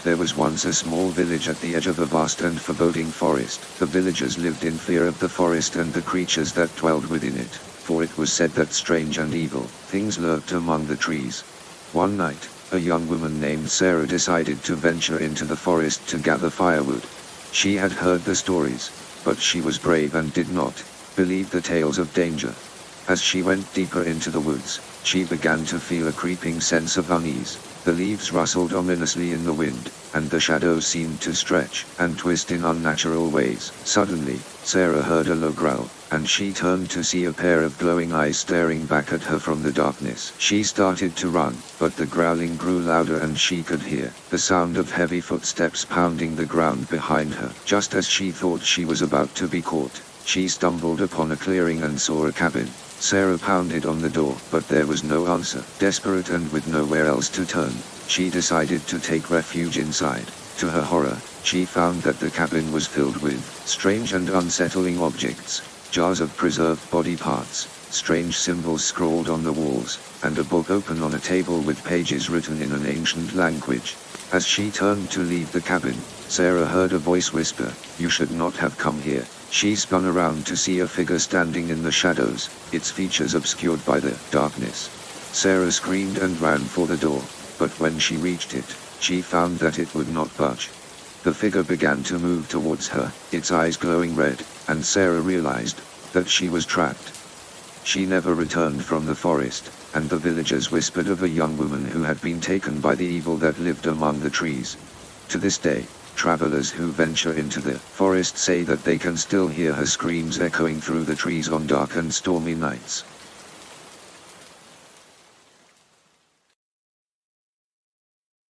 There was once a small village at the edge of a vast and foreboding forest. The villagers lived in fear of the forest and the creatures that dwelled within it, for it was said that strange and evil things lurked among the trees. One night, a young woman named Sarah decided to venture into the forest to gather firewood. She had heard the stories, but she was brave and did not believe the tales of danger. As she went deeper into the woods, she began to feel a creeping sense of unease. The leaves rustled ominously in the wind, and the shadows seemed to stretch and twist in unnatural ways. Suddenly, Sarah heard a low growl, and she turned to see a pair of glowing eyes staring back at her from the darkness. She started to run, but the growling grew louder and she could hear the sound of heavy footsteps pounding the ground behind her. Just as she thought she was about to be caught, she stumbled upon a clearing and saw a cabin. Sarah pounded on the door, but there was no answer. Desperate and with nowhere else to turn, she decided to take refuge inside. To her horror, she found that the cabin was filled with strange and unsettling objects, jars of preserved body parts, strange symbols scrawled on the walls, and a book open on a table with pages written in an ancient language. As she turned to leave the cabin, Sarah heard a voice whisper, "You should not have come here." She spun around to see a figure standing in the shadows, its features obscured by the darkness. Sarah screamed and ran for the door, but when she reached it, she found that it would not budge. The figure began to move towards her, its eyes glowing red, and Sarah realized that she was trapped. She never returned from the forest, and the villagers whispered of a young woman who had been taken by the evil that lived among the trees. To this day, travelers who venture into the forest say that they can still hear her screams echoing through the trees on dark and stormy nights.